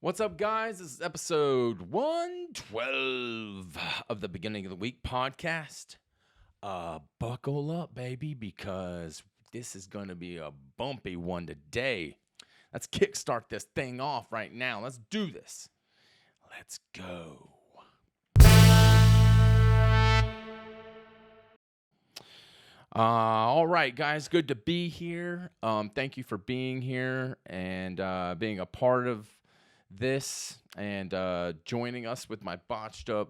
What's up, guys? This is episode 112 of the Beginning of the Week podcast. Buckle up, baby, because this is going to be a bumpy one today. Let's kickstart this thing off right now. Let's do this. Let's go. All right, guys, good to be here. Thank you for being here and being a part of this and joining us with my botched up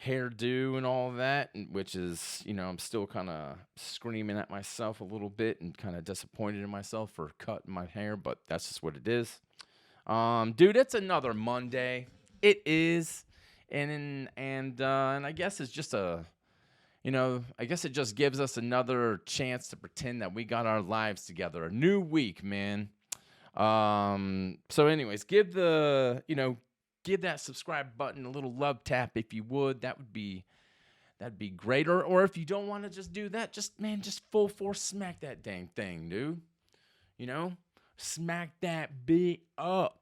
hairdo and all that, which is, I'm still kind of screaming at myself a little bit and kind of disappointed in myself for cutting my hair, but that's just what it is. Dude, it's another Monday. It is, and I guess it's just I guess it just gives us another chance to pretend that we got our lives together. A new week, man. So anyways, give that subscribe button a little love tap if you would. That'd be great. Or if you don't want to just do that, just full force smack that dang thing, dude. Smack that bit up,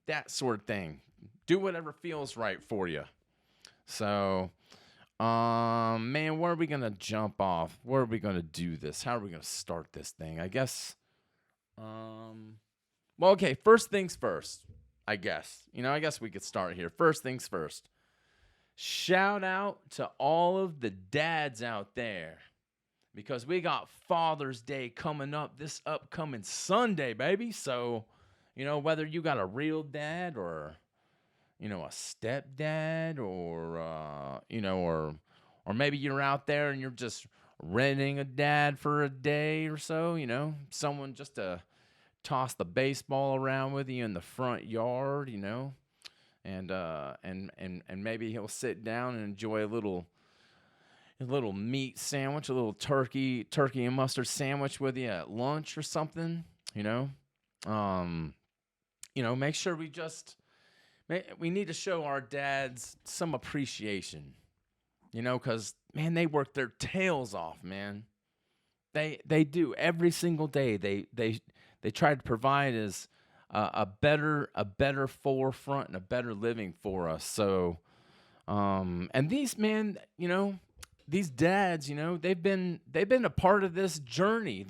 that sort of thing. Do whatever feels right for you. So, man, where are we gonna jump off? Where are we gonna do this? How are we gonna start this thing? I guess. Well, okay, first things first, I guess. I guess we could start here. First things first. Shout out to all of the dads out there because we got Father's Day coming up this upcoming Sunday, baby. So, whether you got a real dad or, a stepdad or maybe you're out there and you're just renting a dad for a day or so, someone just to toss the baseball around with you in the front yard, and maybe he'll sit down and enjoy a little meat sandwich, a little turkey and mustard sandwich with you at lunch or something, make sure we need to show our dads some appreciation, because, man, they work their tails off, man. They do every single day. They try to provide us a better forefront and a better living for us. So, and these these dads, they've been a part of this journey,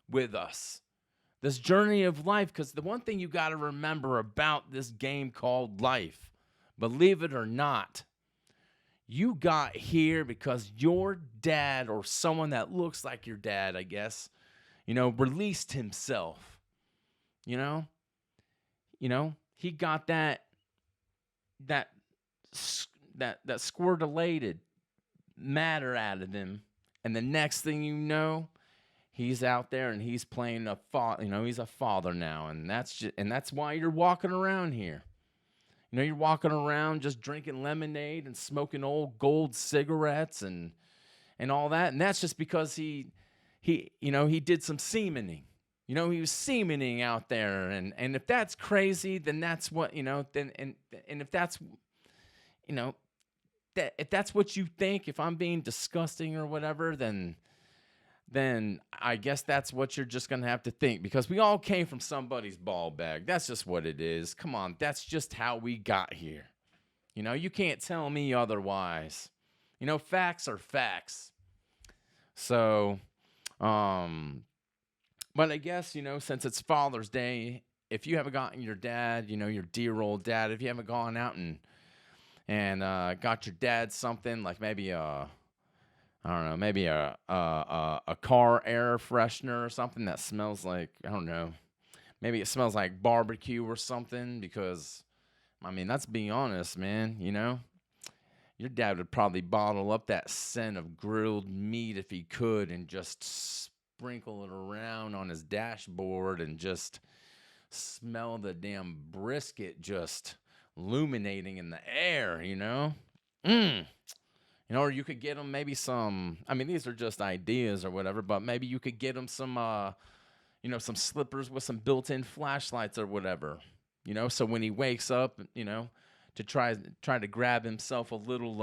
with us, this journey of life. Because the one thing you got to remember about this game called life, believe it or not, you got here because your dad or someone that looks like your dad, I guess, released himself, he got that squirtulated matter out of him. And the next thing you know, he's out there and he's playing he's a father now. And that's why you're walking around here. You're walking around just drinking lemonade and smoking old gold cigarettes and all that. And that's just because he did some semening. He was semening out there, and if that's crazy, then that's what, then and if that's, if that's what you think, if I'm being disgusting or whatever, then I guess that's what you're just going to have to think, because we all came from somebody's ball bag. That's just what it is. Come on, that's just how we got here. You can't tell me otherwise. Facts are facts. So, but I guess, since it's Father's Day, if you haven't gotten your dad, your dear old dad, if you haven't gone out and got your dad something like maybe a car air freshener or something that smells like, I don't know, maybe it smells like barbecue or something, because, let's be honest, man, your dad would probably bottle up that scent of grilled meat if he could and just sprinkle it around on his dashboard and just smell the damn brisket just illuminating in the air, or you could get them maybe some, these are just ideas or whatever, but maybe you could get them some, some slippers with some built-in flashlights or whatever, so when he wakes up, to try to grab himself a little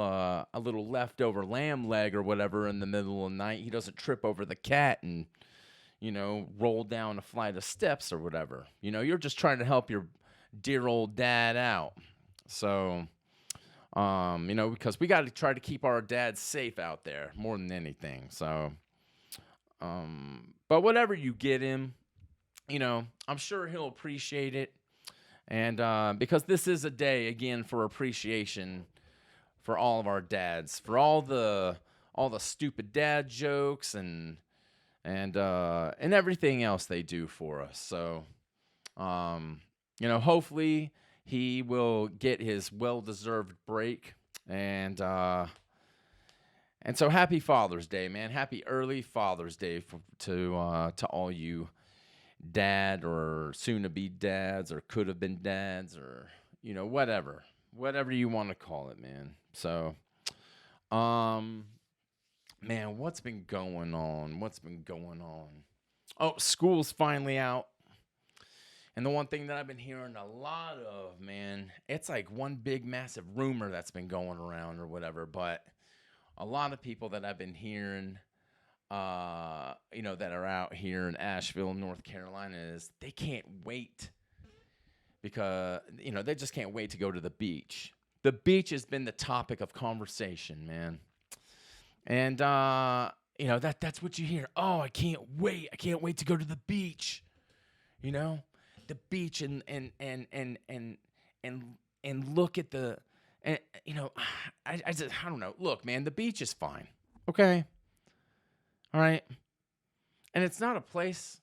leftover lamb leg or whatever in the middle of the night, he doesn't trip over the cat and roll down a flight of steps or whatever. You're just trying to help your dear old dad out. So, because we got to try to keep our dads safe out there more than anything. So, but whatever you get him, I'm sure he'll appreciate it. And because this is a day again for appreciation for all of our dads, for all the stupid dad jokes and everything else they do for us. So, hopefully he will get his well-deserved break. And so happy Father's Day, man. Happy early Father's Day to all you dad or soon-to-be dads or could-have-been dads or, whatever you want to call it, man. So, man, what's been going on? Oh, school's finally out. And the one thing that I've been hearing a lot of, man, it's like one big massive rumor that's been going around or whatever, but a lot of people that I've been hearing, that are out here in Asheville, North Carolina, is they can't wait because, they just can't wait to go to the beach. The beach has been the topic of conversation, man. And, that's what you hear. Oh, I can't wait. I can't wait to go to the beach. The beach and look at the, and, I don't know. Look, man, the beach is fine. Okay. All right. And it's not a place,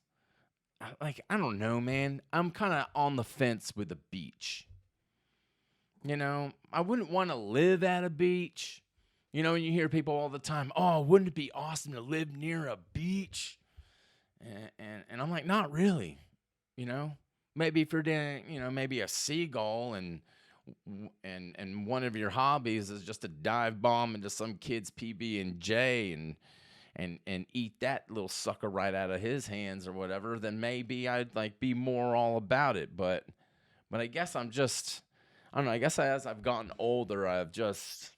like, I don't know, man. I'm kind of on the fence with the beach. I wouldn't want to live at a beach. And you hear people all the time, oh, wouldn't it be awesome to live near a beach? And I'm like, not really. Maybe if you're doing, maybe a seagull and one of your hobbies is just to dive bomb into some kid's PB&J and eat that little sucker right out of his hands or whatever, then maybe I'd like be more all about it. But I guess I don't know. I guess as I've gotten older, I've just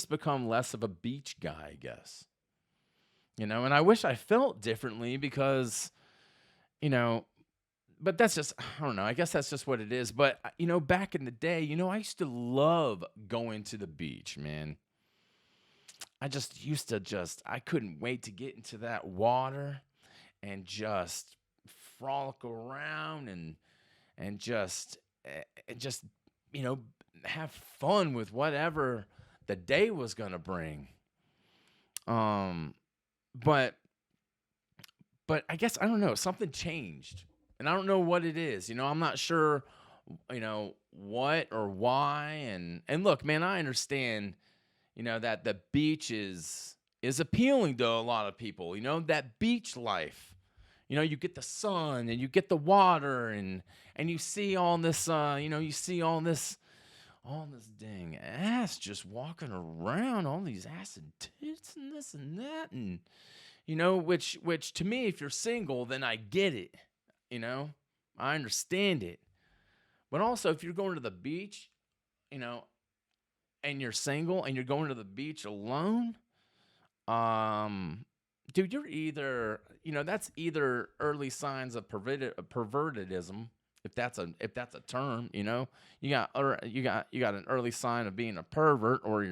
become less of a beach guy, I guess. And I wish I felt differently because, but that's just, I don't know. I guess that's just what it is. But, back in the day, I used to love going to the beach, man. I just used to I couldn't wait to get into that water and just frolic around and just, have fun with whatever the day was going to bring. But I guess, I don't know, something changed. And I don't know what it is. I'm not sure, what or why. And look, man, I understand, that the beach is appealing to a lot of people. That beach life. You get the sun and you get the water and you see all this, all this dang ass just walking around, all these ass and tits and this and that. And, which to me, if you're single, then I get it. I understand it. But also, if you're going to the beach, and you're single and you're going to the beach alone, dude, you're either, that's either early signs of pervertedism, if that's a term, you got an early sign of being a pervert, or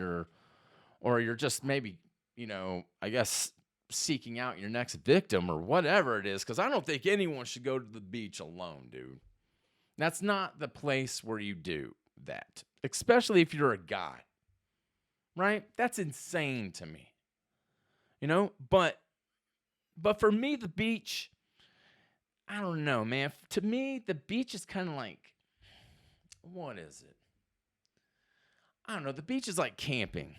you're just maybe, I guess, seeking out your next victim or whatever it is, because I don't think anyone should go to the beach alone, dude. That's not the place where you do that, especially if you're a guy, right? That's insane to me, but for me, the beach, I don't know, man. To me, the beach is kind of like, what is it? I don't know. The beach is like camping.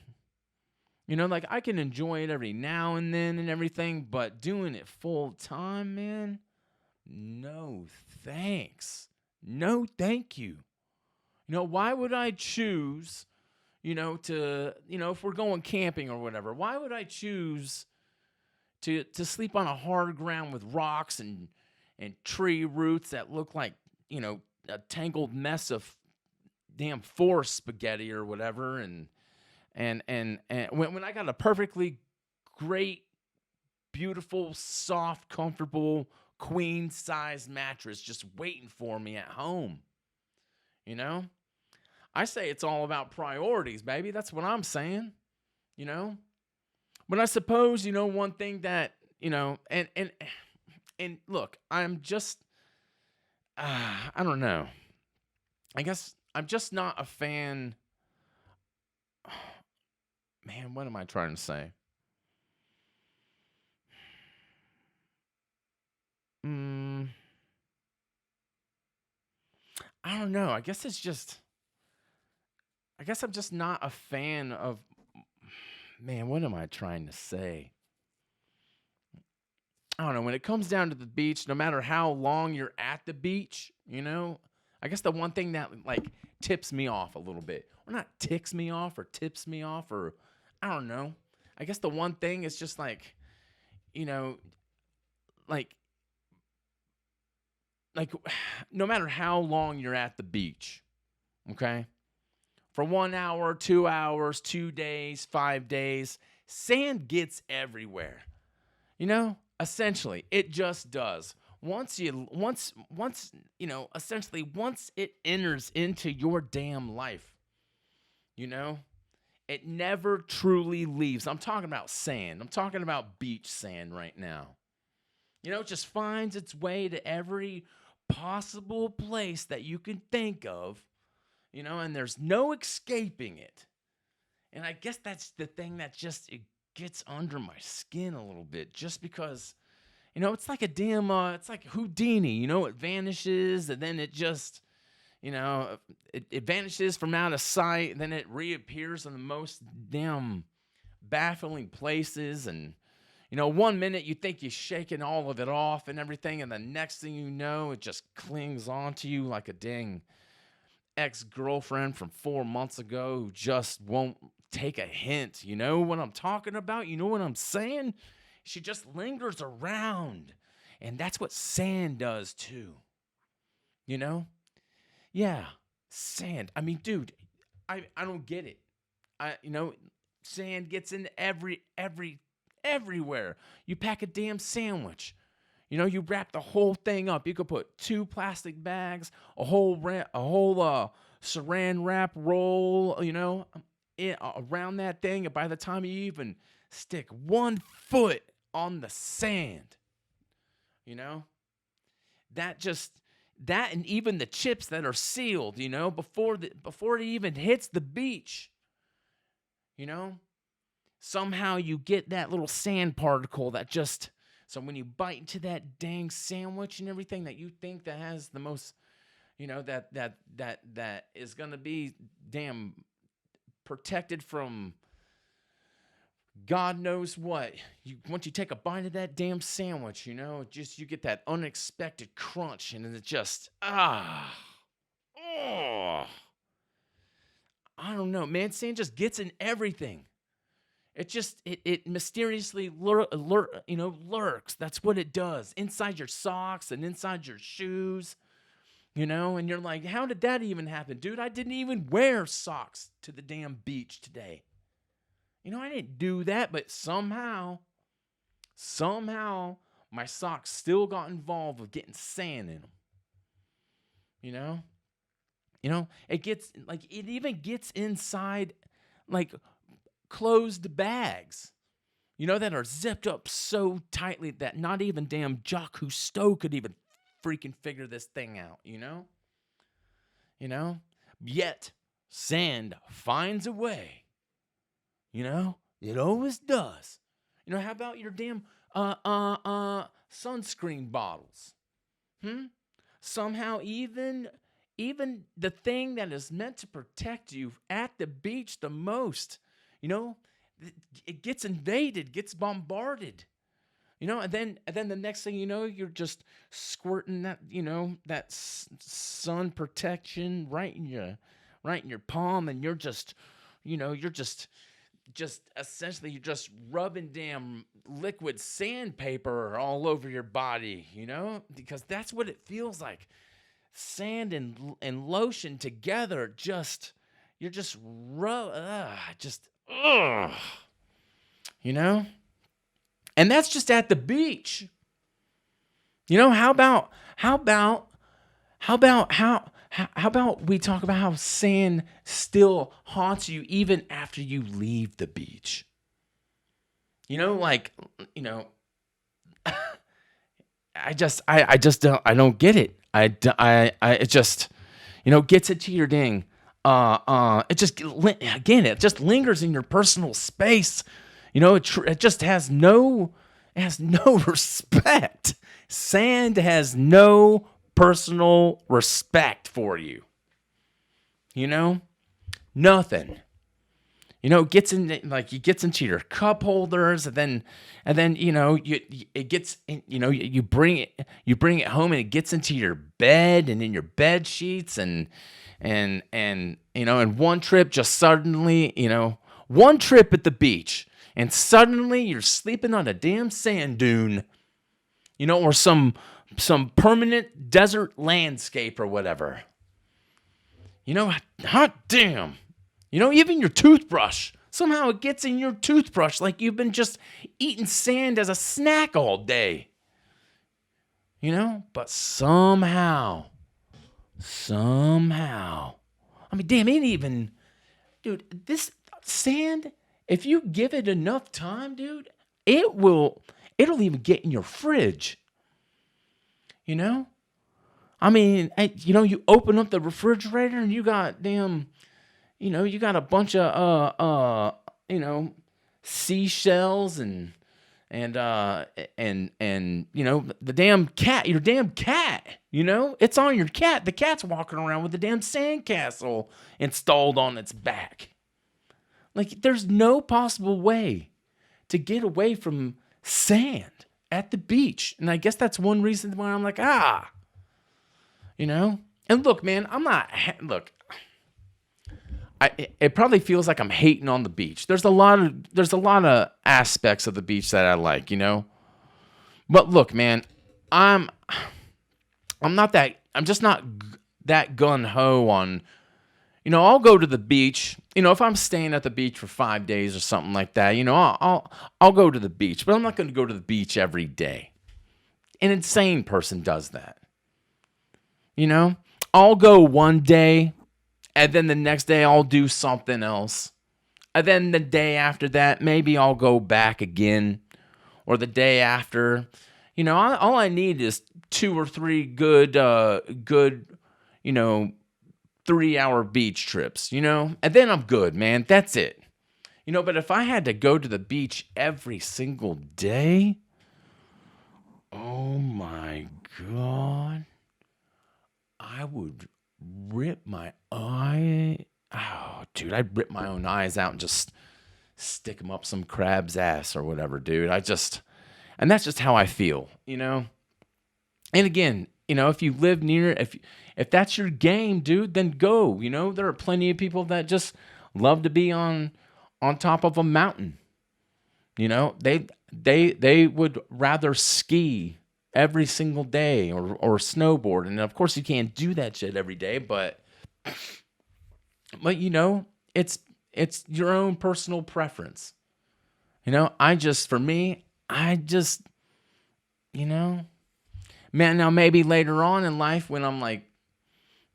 Like I can enjoy it every now and then and everything, but doing it full time, man, no thanks. No, thank you. Why would I choose, if we're going camping or whatever, why would I choose to sleep on a hard ground with rocks and tree roots that look like, a tangled mess of damn forest spaghetti or whatever, and when I got a perfectly great, beautiful, soft, comfortable, queen size mattress just waiting for me at home. You know? I say it's all about priorities, baby. That's what I'm saying. You know? But I suppose, one thing that, and look, I'm just I don't know. I guess I'm just not a fan. Man, what am I trying to say? I don't know. I guess I'm just not a fan of. Man, what am I trying to say? I don't know. When it comes down to the beach, no matter how long you're at the beach, I guess the one thing that like tips me off a little bit, or not ticks me off, or tips me off, or I don't know. I guess the one thing is just like, like like no matter how long you're at the beach, okay? For 1 hour, 2 hours, 2 days, 5 days, sand gets everywhere. Essentially, it just does. Essentially once it enters into your damn life, it never truly leaves. I'm talking about sand. I'm talking about beach sand right now. It just finds its way to every possible place that you can think of, and there's no escaping it. And I guess that's the thing that it gets under my skin a little bit, just because, it's like a damn, it's like Houdini, it vanishes and then it just, it vanishes from out of sight, and then it reappears in the most damn baffling places. And, 1 minute you think you're shaking all of it off and everything, and the next thing you know, it just clings onto you like a dang ex-girlfriend from 4 months ago who just won't take a hint. You know what I'm talking about? You know what I'm saying? She just lingers around. And that's what sand does too. Yeah, sand. I mean, dude, I don't get it. Sand gets into everywhere. You pack a damn sandwich. You wrap the whole thing up. You could put 2 plastic bags, a whole saran wrap roll, around that thing. And by the time you even stick 1 foot on the sand, that and even the chips that are sealed, before it even hits the beach, somehow you get that little sand particle that just. So when you bite into that dang sandwich and everything that you think that has the most, that is gonna be damn protected from God knows what. Once you take a bite of that damn sandwich, you get that unexpected crunch, and it just I don't know, man. Sand just gets in everything. It just it mysteriously lurks. That's what it does inside your socks and inside your shoes, And you're like, how did that even happen, dude? I didn't even wear socks to the damn beach today. I didn't do that, but somehow, my socks still got involved with getting sand in them. It gets it even gets inside closed bags, that are zipped up so tightly that not even damn Jacques Cousteau could even freaking figure this thing out, Yet, sand finds a way, It always does. How about your damn sunscreen bottles? Somehow even the thing that is meant to protect you at the beach the most, it gets invaded, gets bombarded, and then the next thing you know, you're just squirting that, that sun protection right in your palm, and you're just, essentially you're just rubbing damn liquid sandpaper all over your body, because that's what it feels like. Sand and lotion together, you're just and that's just at the beach. How about how about how about we talk about how sand still haunts you even after you leave the beach? Like, you know, I just don't get it. It just, gets into your ding. Again, it just lingers in your personal space. It just it has no respect. Sand has no personal respect for you. You know, nothing. It gets into your cup holders, and then it gets in, you bring it home, and it gets into your bed and in your bed sheets, and one trip just suddenly, one trip at the beach, and suddenly you're sleeping on a damn sand dune, or some permanent desert landscape or whatever. Hot damn. Even your toothbrush. Somehow it gets in your toothbrush like you've been just eating sand as a snack all day. But somehow. I mean, damn, dude, this sand, if you give it enough time, dude, it'll even get in your fridge. I mean, you open up the refrigerator and you got damn, you got a bunch of seashells and the damn cat, your damn cat, it's on your cat. The cat's walking around with the damn sandcastle installed on its back. Like, there's no possible way to get away from sand at the beach. And I guess that's one reason why I'm like, And look, man, it probably feels like I'm hating on the beach. There's a lot of aspects of the beach that I like, But look, man, I'm just not that gun ho on, I'll go to the beach, if I'm staying at the beach for 5 days or something like that, I'll go to the beach, but I'm not going to go to the beach every day. An insane person does that. I'll go one day, and then the next day I'll do something else. And then the day after that, maybe I'll go back again. Or the day after. All I need is 2 or 3 good 3-hour beach trips, And then I'm good, man. That's it. But if I had to go to the beach every single day, oh my God, I would rip my eye. Oh, dude, I'd rip my own eyes out and just stick them up some crab's ass or whatever, dude. And that's just how I feel, And again, if you live near, if that's your game, dude, then go. There are plenty of people that just love to be on top of a mountain. They would rather ski every single day or snowboard. And of course you can't do that shit every day, but it's your own personal preference. For me, man, now maybe later on in life when I'm like,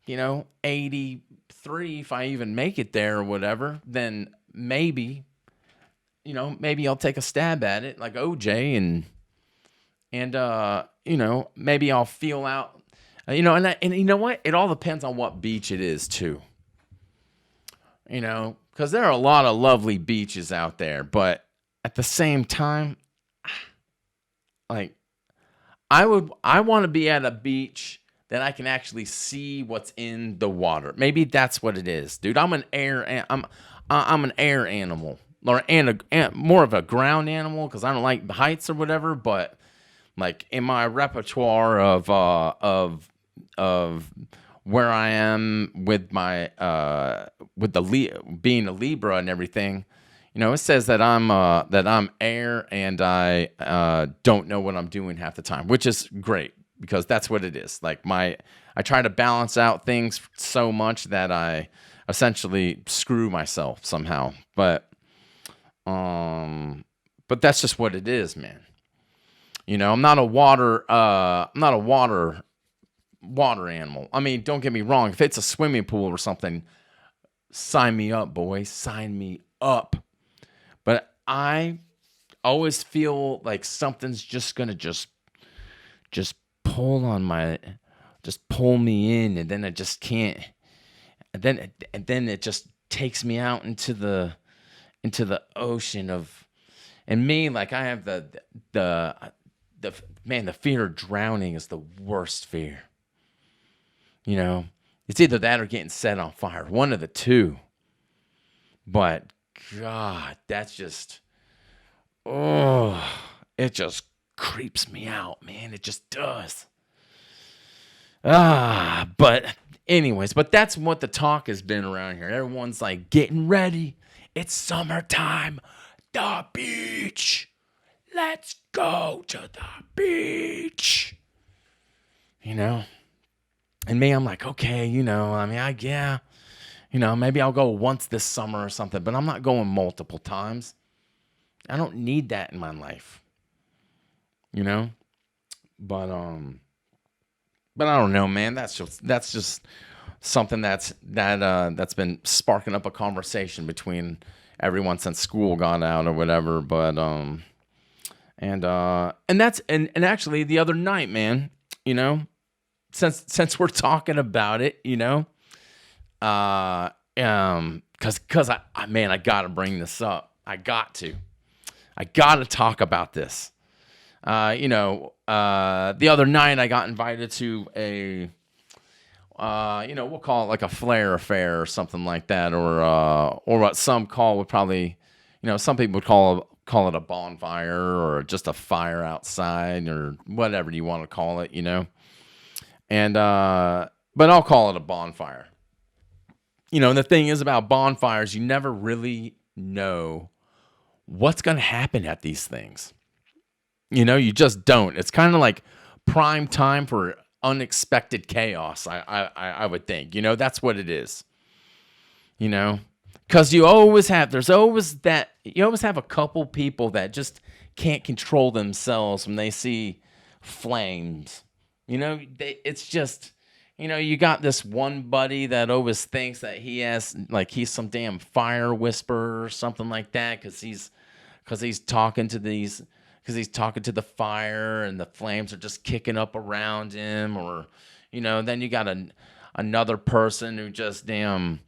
83, if I even make it there or whatever, then maybe I'll take a stab at it like OJ and maybe I'll feel out, and you know what? It all depends on what beach it is too. Because there are a lot of lovely beaches out there, but at the same time, like, I want to be at a beach that I can actually see what's in the water. Maybe that's what it is, dude. I'm an air animal, or more of a ground animal because I don't like the heights or whatever. But like in my repertoire of where I am with my being a Libra and everything, it says that I'm air and I don't know what I'm doing half the time, which is great because that's what it is. Like I try to balance out things so much that I essentially screw myself somehow. But that's just what it is, man. You know, I'm not a water animal. I mean, don't get me wrong. If it's a swimming pool or something, sign me up, boys. Sign me up. But I always feel like something's just gonna just pull on my, just pull me in, and then I just can't. And then it just takes me out into the ocean of, and me, like I have the man, the fear of drowning is the worst fear. You know, it's either that or getting set on fire, one of the two. But God, that's just, oh, it just creeps me out, man. It just does. But anyways, but that's what the talk has been around here. Everyone's like getting ready. It's summertime. The beach. Let's go to the beach. You know? And me, I'm like, okay, you know, I mean, yeah, you know, maybe I'll go once this summer or something, but I'm not going multiple times. I don't need that in my life. You know? But I don't know, man. That's just something that's been sparking up a conversation between everyone since school got out or whatever. But and actually the other night, man, you know, since we're talking about it, you know, cause I gotta bring this up. I gotta talk about this. You know, the other night I got invited to a, you know, we'll call it like a flare affair or something like that, or what some call would probably, you know, some people would call it a bonfire or just a fire outside or whatever you want to call it, you know. And but I'll call it a bonfire. You know, and the thing is about bonfires, you never really know what's going to happen at these things. You know, you just don't. It's kind of like prime time for unexpected chaos, I would think. You know, that's what it is. You know, because you always have a couple people that just can't control themselves when they see flames. You know, it's just, you know, you got this one buddy that always thinks that he's some damn fire whisperer or something like that because he's talking to the fire and the flames are just kicking up around him. Or, you know, then you got another person who just damn,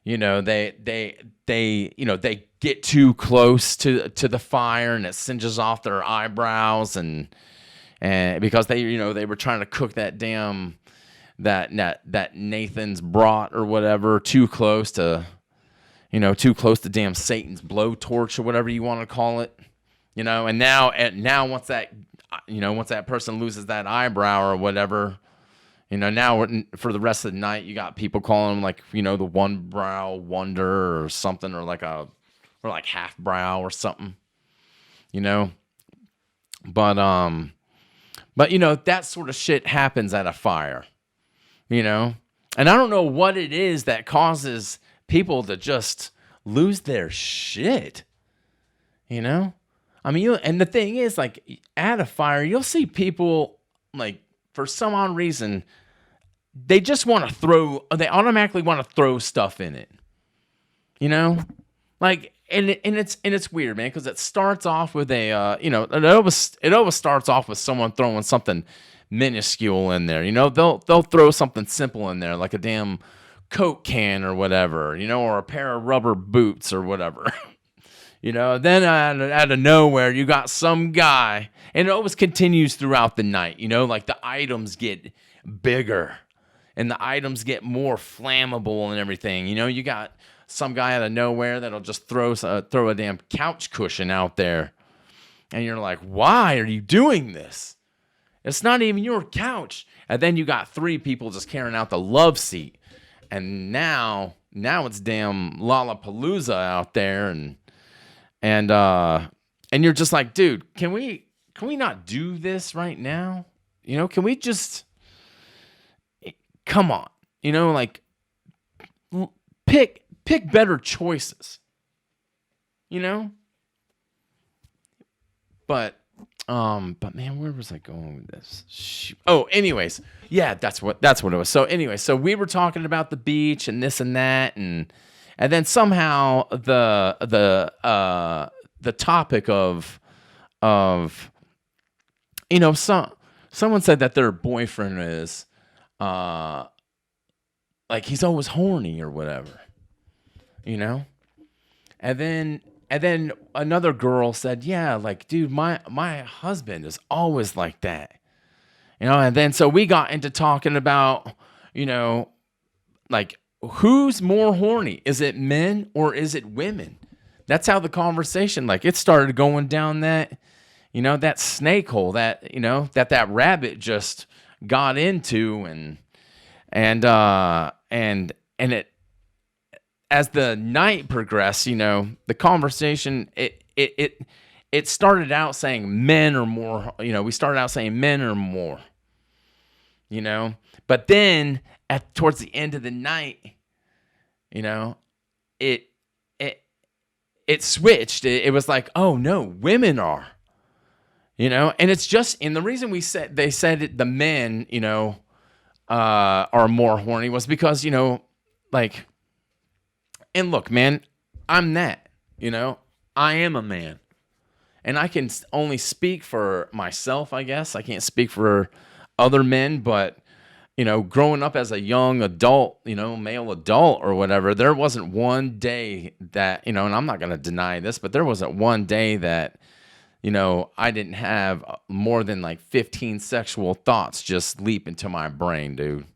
you know, they get too close to the fire and it singes off their eyebrows and because they were trying to cook that damn that Nathan's brat or whatever too close to damn Satan's blowtorch or whatever you want to call it. You know, and now once that person loses that eyebrow or whatever, you know, now for the rest of the night, you got people calling him like, you know, the one brow wonder or something, or like half brow or something, you know. But you know, that sort of shit happens at a fire, you know, and I don't know what it is that causes people to just lose their shit, you know. I mean, and the thing is, like, at a fire, you'll see people, like, for some odd reason, they automatically want to throw stuff in it, you know? Like, and it's weird, man, because it starts off with it always starts off with someone throwing something minuscule in there, you know? They'll throw something simple in there, like a damn Coke can or whatever, you know, or a pair of rubber boots or whatever. You know, then out of nowhere, you got some guy, and it always continues throughout the night, you know, like the items get bigger and the items get more flammable and everything. You know, you got some guy out of nowhere that'll just throw a damn couch cushion out there. And you're like, why are you doing this? It's not even your couch. And then you got 3 people just carrying out the love seat. And now it's damn Lollapalooza out there, and you're just like, dude, can we not do this right now? You know, can we just come on? You know, like pick better choices. You know? But But man, where was I going with this? Oh, anyways, yeah, that's what it was. So anyway, so we were talking about the beach and this and that, and then somehow the topic of someone said that their boyfriend is like he's always horny or whatever, you know? And then another girl said, "Yeah, like dude, my husband is always like that." And then so we got into talking about, like who's more horny? Is it men or is it women? That's how the conversation, like, it started going down that snake hole that rabbit just got into, and it, as the night progressed, the conversation, it started out saying men are more, we started out saying men are more, but then towards the end of the night, it switched. It was like, oh no, women are, and it's just, and the reason they said the men, are more horny was because, like, and look, man, I'm that, I am a man, and I can only speak for myself, I guess. I can't speak for other men, but, growing up as a young adult, male adult or whatever, there wasn't one day that, and I'm not going to deny this, but there wasn't one day that, I didn't have more than like 15 sexual thoughts just leap into my brain, dude.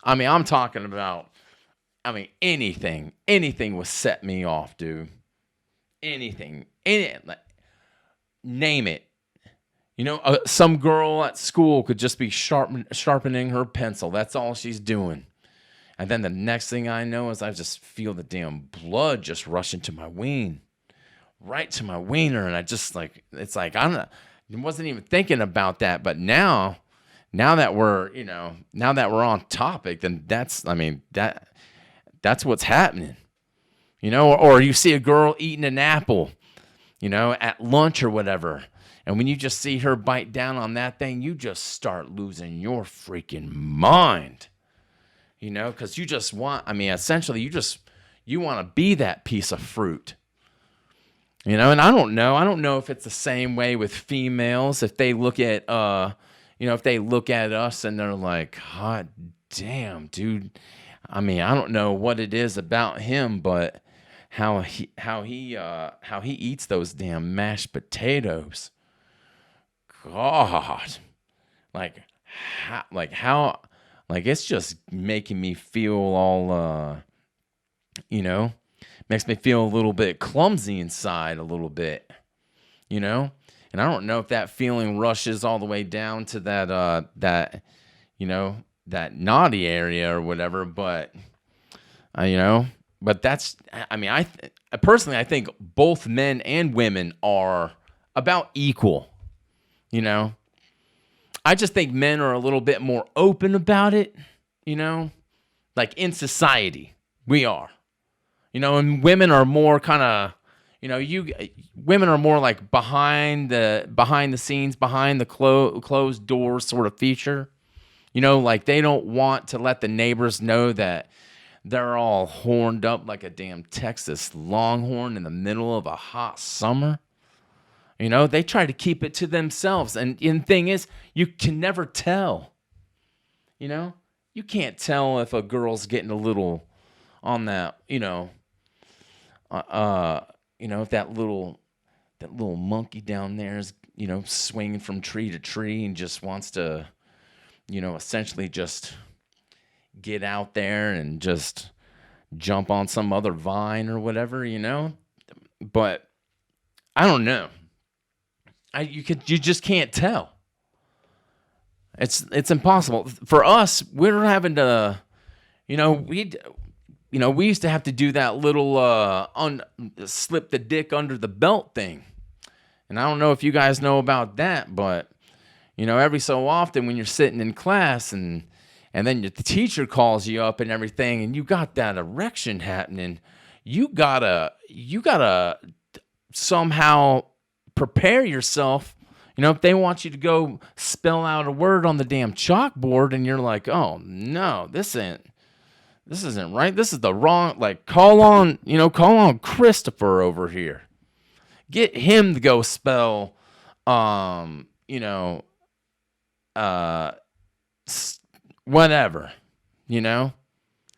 I mean, I'm talking about, anything would set me off, dude. Anything, like, name it. Some girl at school could just be sharpening her pencil. That's all she's doing. And then the next thing I know is I just feel the damn blood just rush into my right to my wiener. And I just like, it's like, I wasn't even thinking about that. But now that we're, on topic, then that's what's happening, or you see a girl eating an apple, at lunch or whatever. And when you just see her bite down on that thing, you just start losing your freaking mind, because you just want, essentially you want to be that piece of fruit, and I don't know if it's the same way with females, if they look at, if they look at us and they're like, "Hot damn, dude." I don't know what it is about him, but how he eats those damn mashed potatoes. God, how, it's just making me feel all, makes me feel a little bit clumsy inside a little bit, and I don't know if that feeling rushes all the way down to that naughty area or whatever, but, but that's, personally, I think both men and women are about equal. I just think men are a little bit more open about it, like in society, we are, and women are more kind of, women are more like behind the scenes, behind the closed doors sort of feature, like they don't want to let the neighbors know that they're all horned up like a damn Texas Longhorn in the middle of a hot summer. They try to keep it to themselves. And the thing is, you can never tell. You can't tell if a girl's getting a little on that, if that little monkey down there is, swinging from tree to tree and just wants to, essentially just get out there and just jump on some other vine or whatever, But I don't know. You just can't tell. It's impossible for us. We're having to, we used to have to do that little slip the dick under the belt thing, and I don't know if you guys know about that, but every so often when you're sitting in class and then the teacher calls you up and everything, and you got that erection happening, you gotta somehow prepare yourself, If they want you to go spell out a word on the damn chalkboard and you're like, oh no, this isn't right. This is the wrong, like, call on Christopher over here. Get him to go spell, you know, whatever,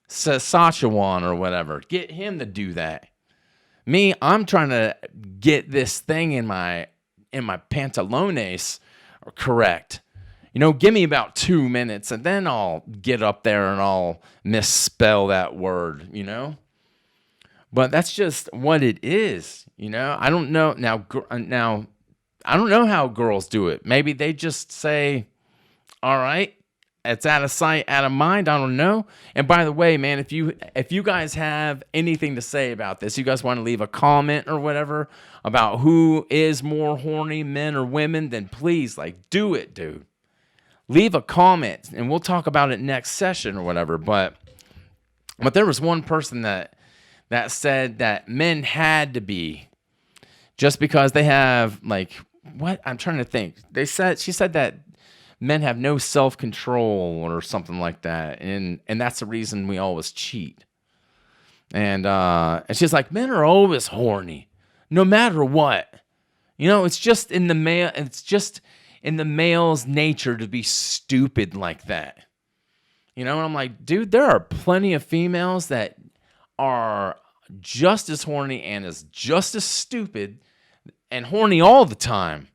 Saskatchewan or whatever. Get him to do that. Me, I'm trying to get this thing in my pantalones correct. Give me about 2 minutes and then I'll get up there and I'll misspell that word, But that's just what it is, I don't know now. I don't know how girls do it. Maybe they just say, "All right, it's out of sight, out of mind." I don't know. And by the way, man, if you guys have anything to say about this, you guys want to leave a comment or whatever about who is more horny, men or women, then please, do it, dude. Leave a comment and we'll talk about it next session or whatever. But there was one person that said that men had to be, just because they have, what? I'm trying to think. She said that men have no self-control or something like that. And that's the reason we always cheat. And she's like, men are always horny, no matter what. It's just in the male, it's just in the male's nature to be stupid like that. And I'm like, dude, there are plenty of females that are just as horny and is just as stupid and horny all the time,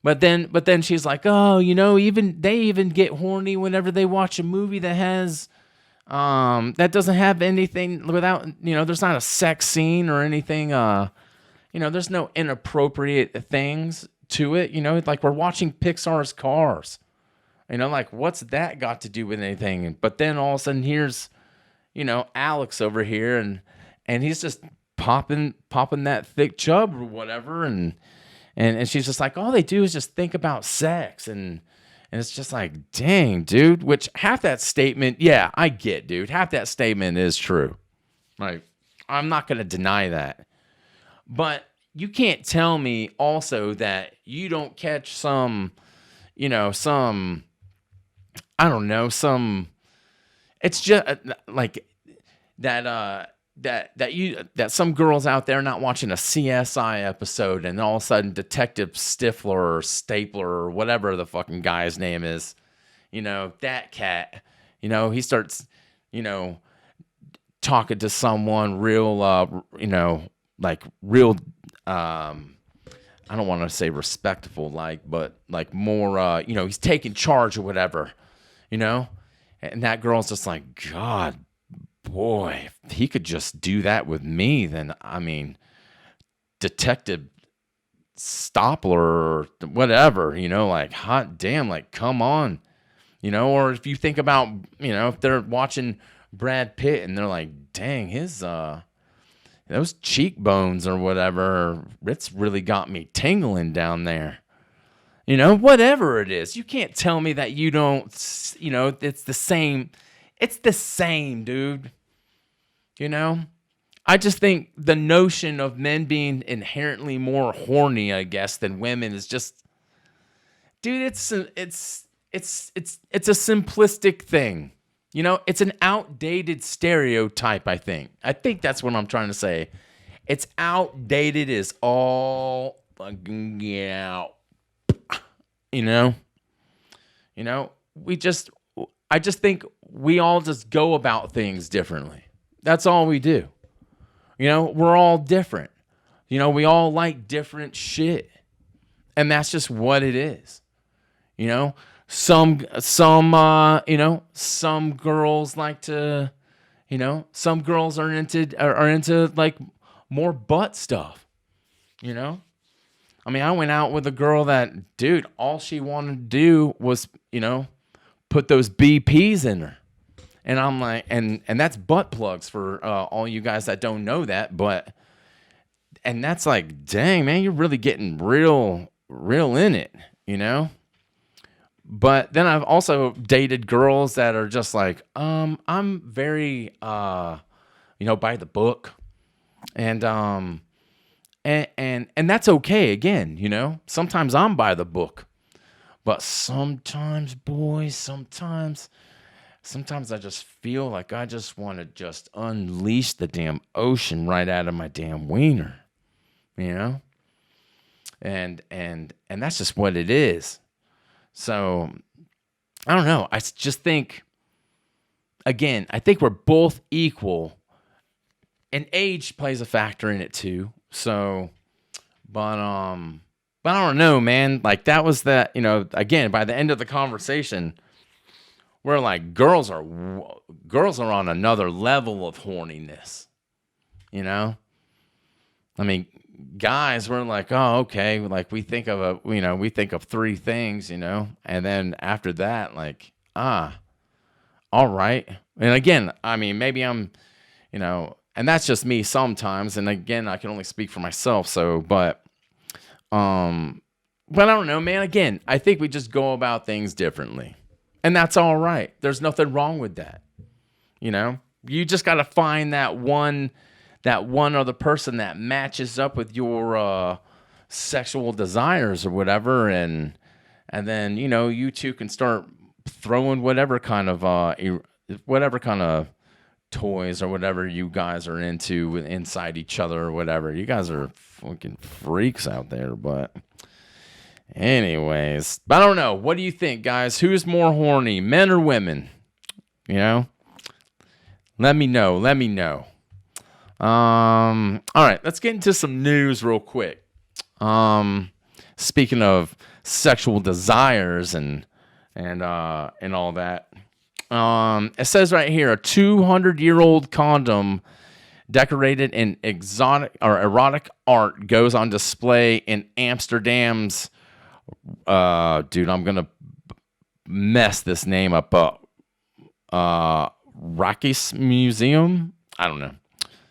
But then she's like, oh, they even get horny whenever they watch a movie that has that doesn't have anything without, there's not a sex scene or anything, there's no inappropriate things to it, like we're watching Pixar's Cars. What's that got to do with anything? But then all of a sudden here's, Alex over here and he's just popping that thick chub or whatever, and she's just like, all they do is just think about sex, and it's just like, dang, dude. Which half that statement, yeah, I get, dude. Half that statement is true. I'm not gonna deny that, but you can't tell me also that you don't catch some, I don't know, it's just like that. That some girls out there not watching a CSI episode, and all of a sudden Detective Stifler or Stapler or whatever the fucking guy's name is, that cat, he starts, talking to someone real, real, I don't want to say respectful, but more, he's taking charge or whatever, and that girl's just like, God, boy, if he could just do that with me, then, Detective Stopler or whatever, hot damn, come on, or if you think about, if they're watching Brad Pitt and they're like, dang, his, those cheekbones or whatever, it's really got me tingling down there. Whatever it is, you can't tell me that you don't, it's the same. It's the same, dude. I just think the notion of men being inherently more horny, I guess, than women is just, dude, it's a simplistic thing. It's an outdated stereotype, I think. I think that's what I'm trying to say. It's outdated as all fucking get out. I just think we all just go about things differently. That's all we do. We're all different. We all like different shit. And that's just what it is. Some girls like to, some girls are into like more butt stuff. I went out with a girl that, dude, all she wanted to do was, put those BPs in her. And I'm like, and that's butt plugs for all you guys that don't know that, and that's like, dang, man, you're really getting real in it, But then I've also dated girls that are just like, I'm very, by the book, and And that's okay. Again, sometimes I'm by the book, but sometimes, boys, sometimes I just feel like I just want to just unleash the damn ocean right out of my damn wiener, you know? And that's just what it is. So, I don't know. Just think, again, I think we're both equal, and age plays a factor in it too. So, but I don't know, man. Like that was that, again, by the end of the conversation, we're like girls are on another level of horniness, you know? I mean, guys, we're like, oh, okay, like we think of three things, and then after that, like, all right. And again, I mean, maybe I'm, and that's just me sometimes. And again, I can only speak for myself. So, but I don't know, man. Again, I think we just go about things differently, and that's all right. There's nothing wrong with that. You just got to find that one other person that matches up with your sexual desires or whatever, and then you two can start throwing whatever kind of toys or whatever you guys are into inside each other or whatever. You guys are fucking freaks out there, but anyways, I don't know. What do you think, guys? Who's more horny, men or women? Let me know. All right, let's get into some news real quick. Speaking of sexual desires and all that. It says right here, a 200-year-old condom decorated in exotic or erotic art goes on display in Amsterdam's dude, I'm gonna mess this name up. Rakis Museum? I don't know.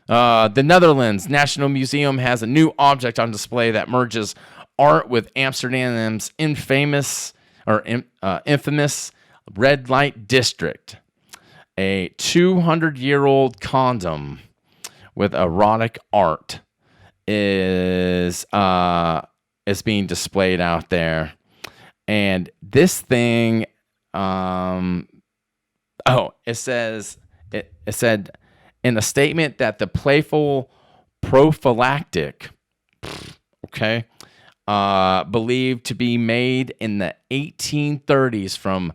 The Netherlands National Museum has a new object on display that merges art with Amsterdam's infamous red light district. A 200-year-old condom with erotic art is being displayed out there, and this thing, it said in a statement that the playful prophylactic, okay, believed to be made in the 1830s from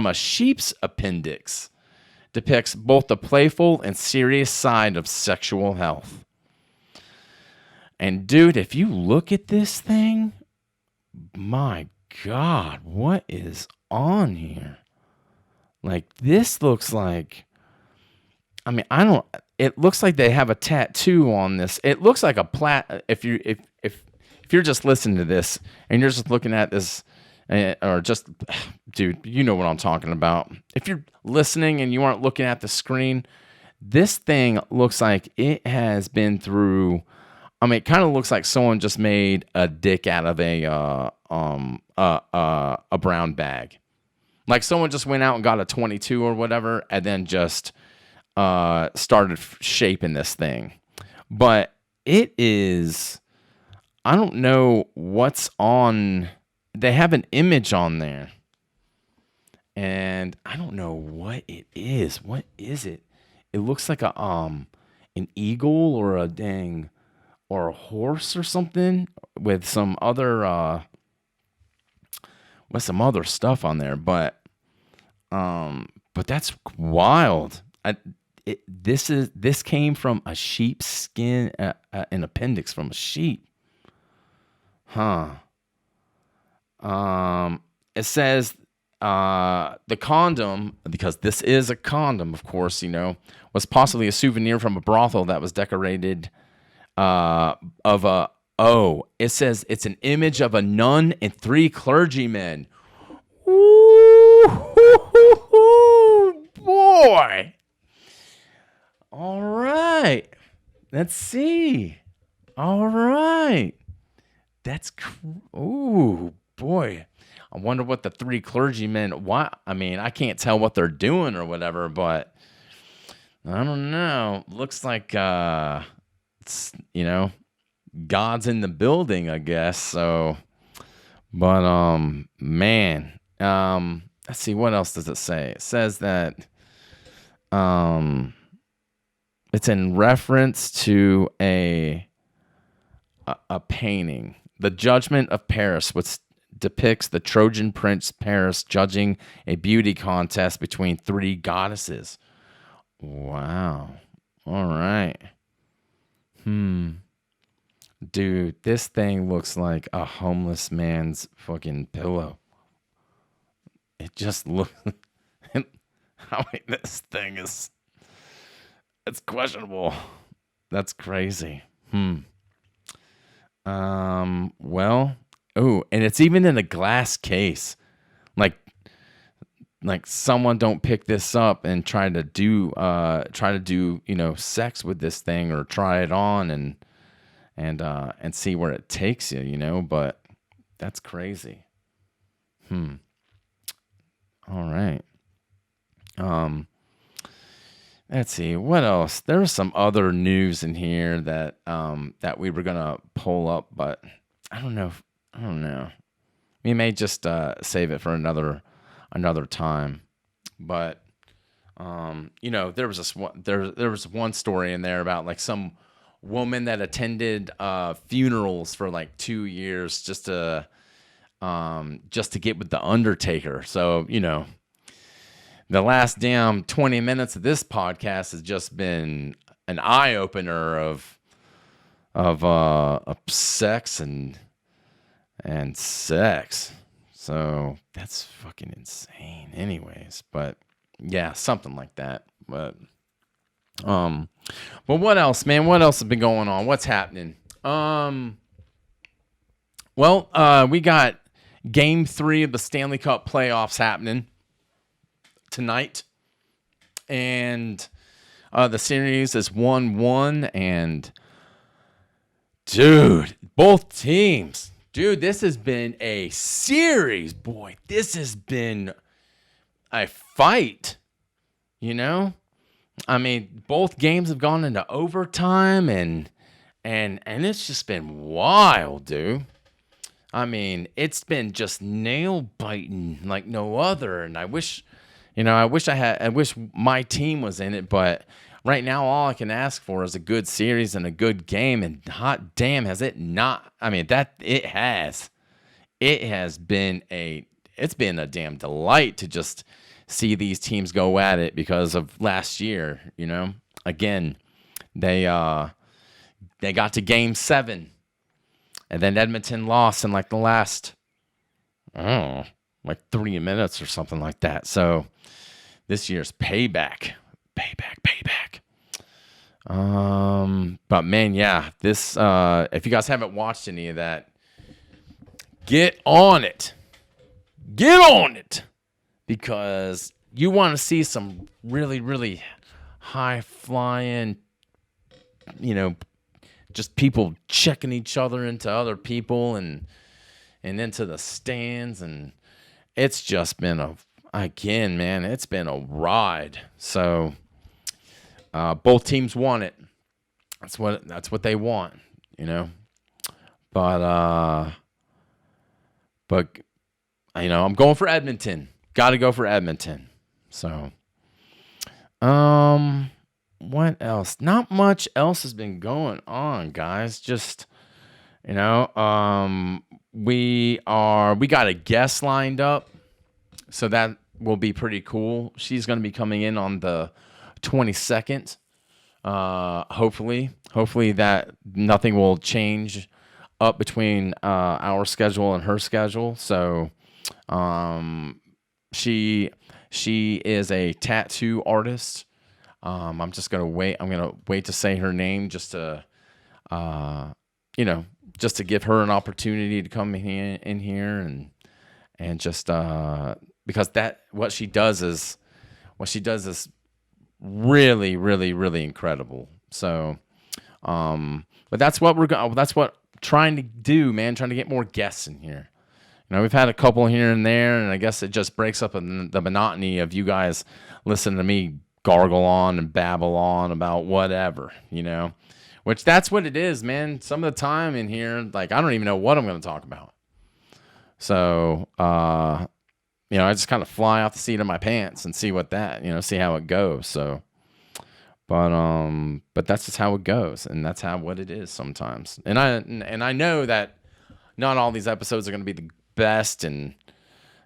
a sheep's appendix, depicts both the playful and serious side of sexual health. And dude, if you look at this thing, my God, what is on here? Like, this looks like, I mean, it looks like they have a tattoo on this. It looks like a if you're just listening to this and you're just looking at this, or just, dude, you know what I'm talking about. If you're listening and you aren't looking at the screen, this thing looks like it has been through, I mean, it kind of looks like someone just made a dick out of a brown bag. Like someone just went out and got a 22 or whatever and then just started shaping this thing. But it is, I don't know what's on. They have an image on there, and I don't know what it is. What is it? It looks like an eagle or a horse or something with some other stuff on there. But that's wild. This came from a sheep's skin, an appendix from a sheep. Huh. It says the condom, because this is a condom, of course, was possibly a souvenir from a brothel that was decorated it says it's an image of a nun and 3 clergymen. Ooh, boy. All right. Let's see. All right. That's ooh, boy. I wonder what the 3 clergymen, I mean, I can't tell what they're doing or whatever, but I don't know. Looks like it's, God's in the building, I guess. So, but man, let's see, what else does it say? It says that it's in reference to a painting, The Judgment of Paris, which depicts the Trojan prince Paris judging a beauty contest between three goddesses. Wow. All right. Dude, this thing looks like a homeless man's fucking pillow. It just looks. I mean, this thing is. It's questionable. That's crazy. Well. Oh, and it's even in a glass case. Like someone don't pick this up and try to do sex with this thing or try it on and see where it takes you, but that's crazy. All right. Let's see what else. There was some other news in here that we were gonna pull up, but I don't know. We may just save it for another time. But there was one story in there about like some woman that attended funerals for like 2 years just to get with the Undertaker. So the last damn 20 minutes of this podcast has just been an eye opener of sex and sex. So that's fucking insane anyways, but yeah, something like that. But what else, man? What else has been going on? What's happening? We got Game 3 of the Stanley Cup playoffs happening tonight, and the series is 1-1, and dude, both teams, this has been a series, boy. This has been a fight, I mean, both games have gone into overtime, and it's just been wild, dude. I mean, it's been just nail biting like no other, and I wish my team was in it, but right now all I can ask for is a good series and a good game, and hot damn has it not. I mean, it has been a damn delight to just see these teams go at it because of last year, Again, they got to Game 7, and then Edmonton lost in like the last, I don't know, like 3 minutes or something like that. So this year's payback. But man, yeah, this if you guys haven't watched any of that, get on it, because you want to see some really, really high flying, just people checking each other into other people and into the stands, and it's just been it's been a ride. So both teams want it. That's what they want, But I'm going for Edmonton. Got to go for Edmonton. So, what else? Not much else has been going on, guys. Just, we got a guest lined up, so that will be pretty cool. She's going to be coming in on the 22nd. Hopefully that nothing will change up between our schedule and her schedule. So, she is a tattoo artist. I'm just gonna wait. I'm gonna wait to say her name just to, just to give her an opportunity to come in here and just because what she does is really, really, really incredible. So, but that's what trying to do, man. Trying to get more guests in here. We've had a couple here and there, and I guess it just breaks up the monotony of you guys listening to me gargle on and babble on about whatever, Which that's what it is, man. Some of the time in here, like, I don't even know what I'm going to talk about. So, you know, I just kind of fly off the seat of my pants and see see how it goes. So, but that's just how it goes, and that's what it is sometimes. And I know that not all these episodes are going to be the best, and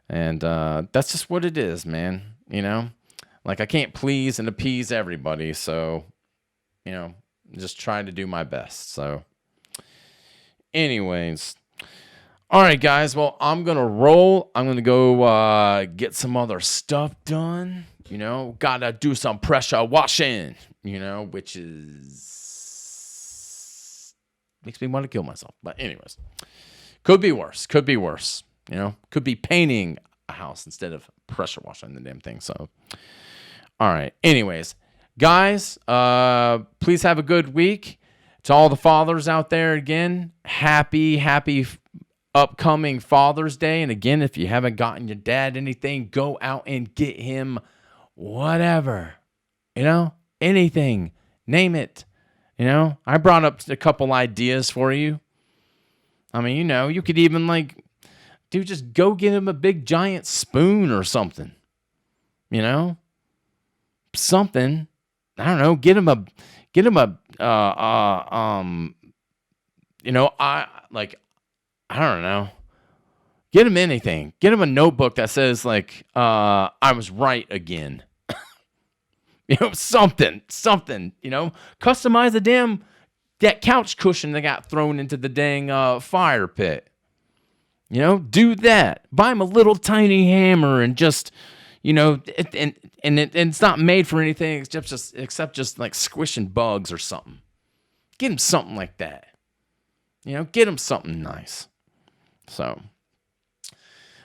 that's just what it is, man. You know, like, I can't please and appease everybody, so, you know, just try to do my best. So, anyways, all right, guys. Well, I'm gonna roll. I'm gonna go get some other stuff done. You know, gotta do some pressure washing. You know, which makes me want to kill myself. But anyways, could be worse. Could be worse. You know, could be painting a house instead of pressure washing the damn thing. So, all right. Anyways, guys, please have a good week. To all the fathers out there, again, happy upcoming Father's Day. And again, if you haven't gotten your dad anything, go out and get him whatever. You know, anything. Name it. You know, I brought up a couple ideas for you. I mean, you know, you could even, like, dude, just go get him a big giant spoon or something. You know? Something. I don't know. Get him a you know, I don't know. Get him anything. Get him a notebook that says, like, I was right again. You know, something, you know. Customize that couch cushion that got thrown into the dang fire pit. You know, do that. Buy him a little tiny hammer and just, you know, and it's not made for anything except just like squishing bugs or something. Get him something like that. You know, get him something nice. So,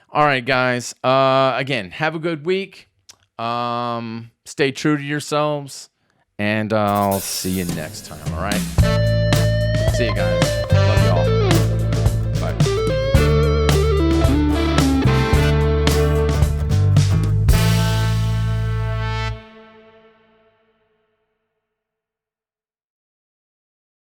all right, guys. Again, have a good week. Stay true to yourselves, and I'll see you next time. All right. See you guys.